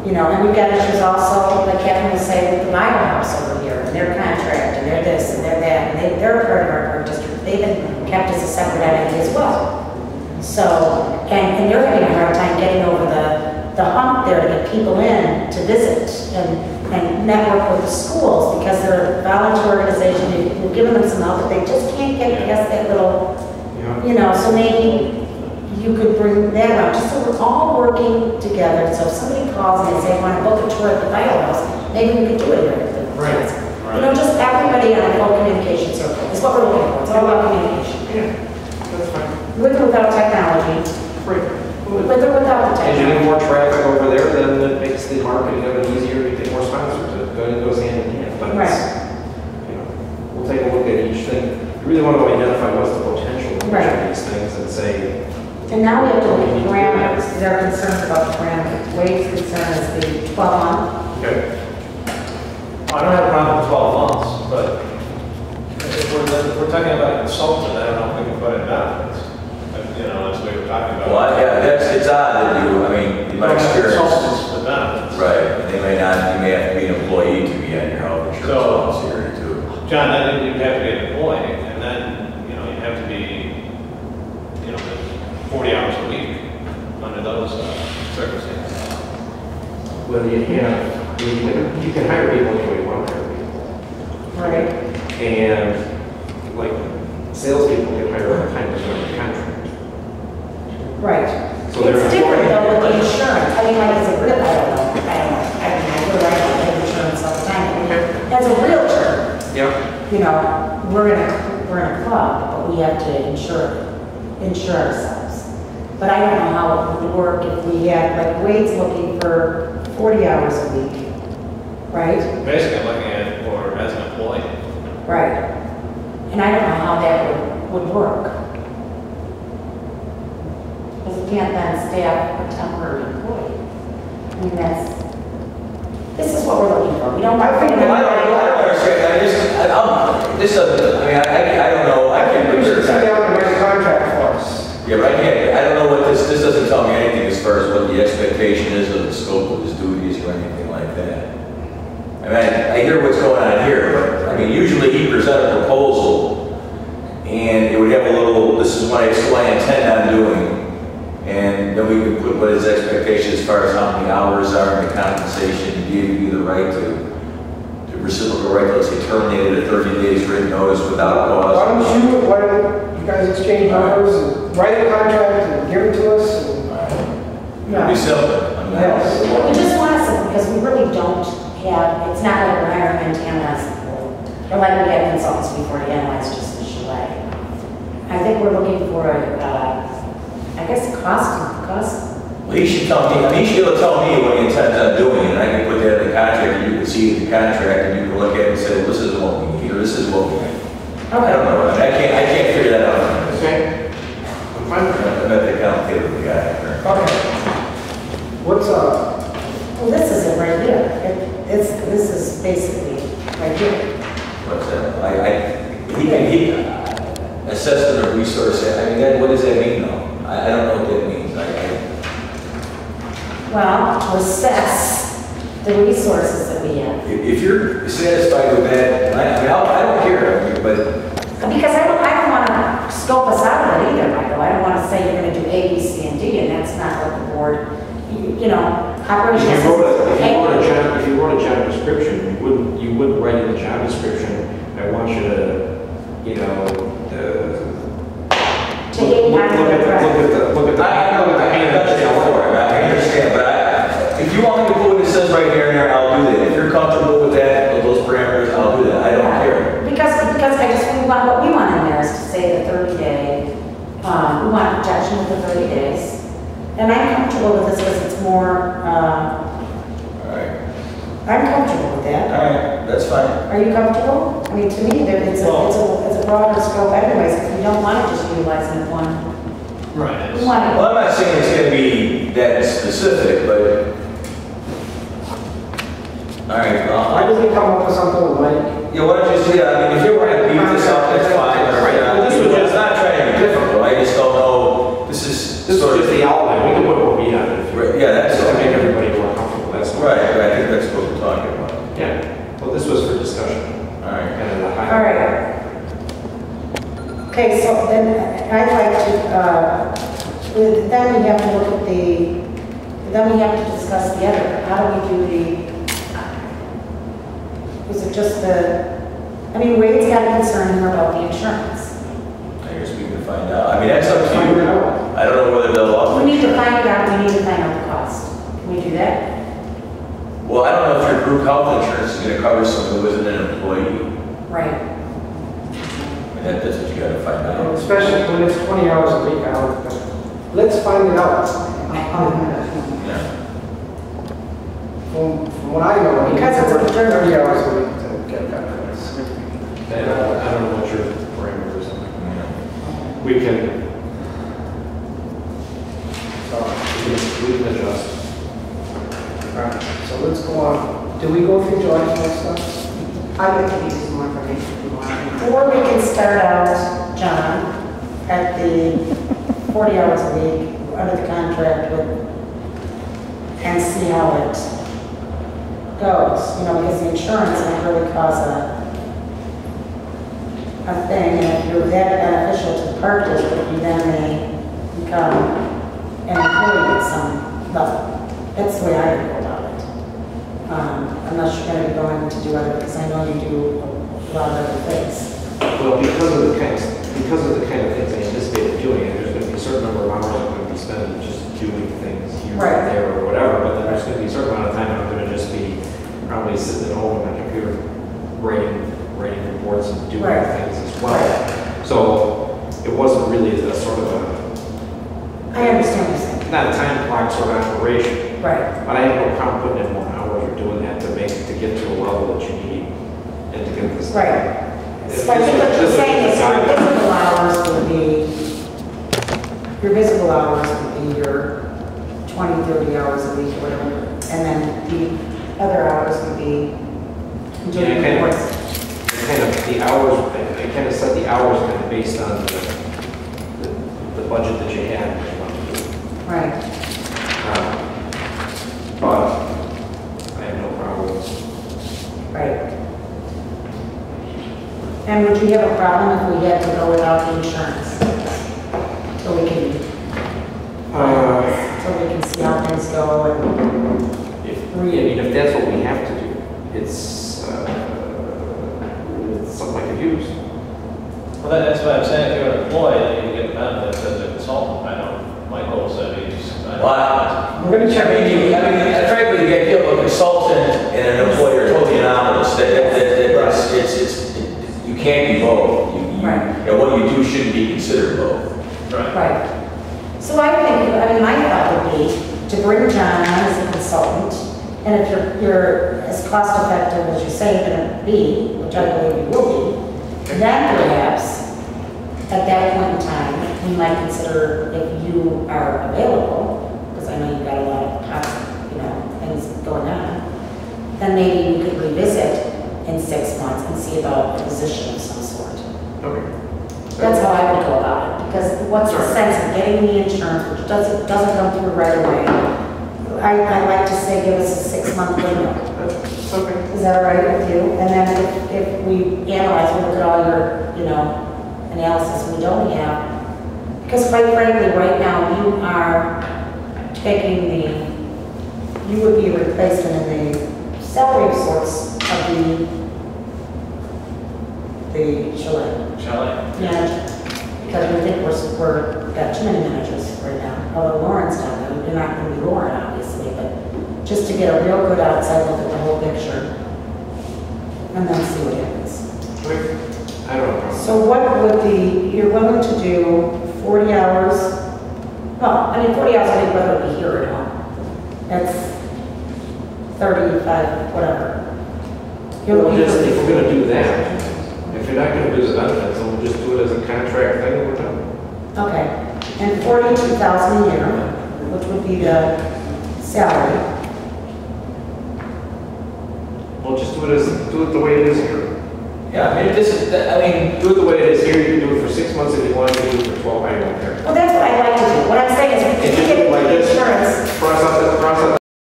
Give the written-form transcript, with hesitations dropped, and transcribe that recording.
You know, and we've got issues also, like Catherine was saying, with the Bible House over here, and their contract, and they're this, and they're that, and they're part of our park district. They've been kept as a separate entity as well. So, and they're having a hard time getting over the hump there to get people in to visit and network with the schools, because they're a volunteer organization. We're giving them some help, but they just can't get past that little, you know, so maybe you could bring that around, just so we're all working together. So if somebody calls and they say, I want to book a tour at the Bible House, maybe we could do it here. Right. You know, just everybody on a full communication circle is what we're looking for. It's all about communication. Yeah, that's fine. With or without technology. Right. With or without the As you technology. get more traffic over there, then it makes the marketing of it easier to get more sponsors. It goes hand in hand. But it's, you know, we'll take a look at each thing. You really want to identify what's the potential of each of these things and say. And now we have to look at parameters. They're concerned about the parameters. Wade's concern is the 12-month. Okay. I don't have a problem with 12 months, but if we're talking about a consultant, I don't know if we can put in benefits. You know, that's what we were talking about. Well, yeah, it's odd that you, I mean, in my experience. Consultants with benefits. Right, they may not, you may have to be an employee to be on your health insurance policy area too. John, then you'd have to be an employee, and then, you know, you'd have to be, you know, 40 hours a week under those circumstances. Well, you can hire people any way you want to hire people. Right. And like salespeople can hire all the time because they're contract. Right. So they're It's different though with the employed. insurance. I mean, like as a real, I don't know. I mean, I do right with insurance all the time. As a realtor, Yeah. you know, we're in a club, but we have to insure ourselves. But I don't know how it would work if we had, like Wade's looking for 40 hours a week, right? Basically, I'm looking at it for as an employee. Right. And I don't know how that would work. Because we can't then staff a temporary employee. I mean, this is what we're looking for. We don't. I don't understand, this doesn't, I mean, I don't know, I can't We picture should sit it. down and write a contract for us. Yeah, but I don't know what this doesn't tell me anything as far as what the expectation is of the scope of his duties or anything like that. I mean, I hear what's going on here, but, I mean, usually he present a proposal, and it would have a little, this is what I intend on doing, and then we could put what his expectation as far as how many hours are and the compensation, and give you the right to reciprocal right to, let's say, terminate at 30 days written notice without cause. Why don't you guys exchange numbers and write a contract and give it to us? It'd be simple. I mean, Yes. We just want something because we really don't have, it's not like we're hiring to analyze the whole, or like we had consultants before to analyze just the Chalet. I think we're looking for I guess cost. Well, he should tell me, I mean, he should be able to tell me what he intends on doing, and I can put that in the contract, and you can see the contract, and you can look at it and say, well, this is what we need, or this is what we need. I don't know, I can't figure that out. Okay. I'm fine with that. I'm not that complicated with the guy. Okay. What's Well, this is it right here. This is basically right here. What's that? He assessment of resource, I mean, what does that mean, though? I don't know what that means. Well, to assess the resources that we have. If you're satisfied with that, I don't care, but Because I don't want to scope us out of it either, Michael. I don't want to say you're going to do A, B, C, and D, and that's not what the board, you know, operational. If you wrote a job description, you wouldn't write in the job description, I want you to, you know, look at the I understand, but if you want me to put what it says right here and there, I'll do that. If you're comfortable with that, with those parameters, I'll do that. I don't care. Because what we want in there is to say the 30-day, we want protection with the 30 days. And I'm comfortable with this because it's more, Alright. I'm comfortable with that. Alright, that's fine. Are you comfortable? I mean, to me, it's a broader scope anyways, because we don't want to just utilize it in one. Right. We want Well, I'm not saying it's going to be that specific, but. Alright, Why doesn't he come up with something like? yeah, why don't you just, I mean, if you're going to beat this up, that's fine. This was just not trying to be difficult. I just don't know. This is This is sort just of the outline, we can put what we have in. Yeah, that's Just to all. make everybody more comfortable, that's Well, Okay, so then I'd like to, then we have to look at then we have to discuss the other. How do we do was it just I mean, Wade's got a concern here about the insurance. I guess we can find out. I mean, that's up to you. I don't know whether they'll offer. We need to find it out, we need to find out the cost. Can we do that? Well, I don't know if your group health insurance is going to cover someone who isn't an employee. Right. I mean, that's what you got to find out. Especially when it's 20 hours a week, let's find it out. Yeah. From what I know, Because it's a work maternity. 30 hours a week to get benefits. And I don't know what your parameters are. Yeah. We can adjust. Alright, so let's go on. Do we go through George's stuff? I'd like to give you some more information if you want. Or we can start out, John, at the 40 hours a week under the contract with, and see how it goes. You know, because the insurance might really cause a thing, and if you're that beneficial to the park district, you then may become an employee at some level. That's the way I would go about it. Unless you're going to be going to do other, because I know you do a lot of other things. Well, because of the kind of things I anticipated doing, there's going to be a certain number of hours I'm going to be spending just doing things here Right. and there or whatever, but then there's going to be a certain amount of time I'm going to just be probably sitting at home on my computer writing reports and doing Right. things as well. So it wasn't really a sort of I understand what you're saying. not a time clock sort of operation, Right. but I have no problem putting in more hours or doing that to get to a level that you need and to get this. Right. So I think what you're saying is your visible hours would be, your 20, 30 hours a week, or whatever, and then the other hours would be doing Yeah, reports. the hours, I kind of set the hours kind of based on the budget that you had. Right. But I have no problems. Right. And would you have a problem if we had to go without the insurance? So we can see how things go and, If that's what we have to do, it's something I could use. Well, that's what I'm saying, if you're an employee, then you get benefits as a consultant. I know Michael said he's. Well, We're going to check. frankly, the idea of a consultant and an employer are totally anomalous. You can't be both. Right. What you do shouldn't be considered both. Right. right. So my thought would be to bring John on as a consultant, and if you're as cost effective as you say you're going to be, which I believe you will be, then perhaps at that point in time, we might consider if you are available, because I know you've got a lot of things going on, then maybe we could revisit in 6 months and see about a position of some sort. Okay. That's how I would go about it, because what's the sense of getting the insurance, which doesn't come through right away? I like to say give us a 6-month window. That's okay. Is that all right with you? And then if we analyze, we look at all your, analysis we don't have, because quite frankly, right now, you are taking you would be a replacement in the salary source of the chalet. Manager. Because we think we're got too many managers right now. Although Lauren's down there, you're not going to be Lauren, obviously, but just to get a real good outside look at the whole picture, and then see what happens. Okay. I don't know. So what would you're willing to do 40 hours? Well, 40 hours I think whether it be here or not. That's 35, whatever. If we're going to do that, if you're not going to do the benefits, then we'll just do it as a contract thing and we're done. Okay, and $42,000 a year, which would be the salary. We'll just do it the way it is here. Yeah, I mean, Do it the way it is here. You can do it for 6 months if you want to do it for 12. I don't care. Well, that's what I like to do. What I'm saying is, if you get Like the this. insurance, Cross out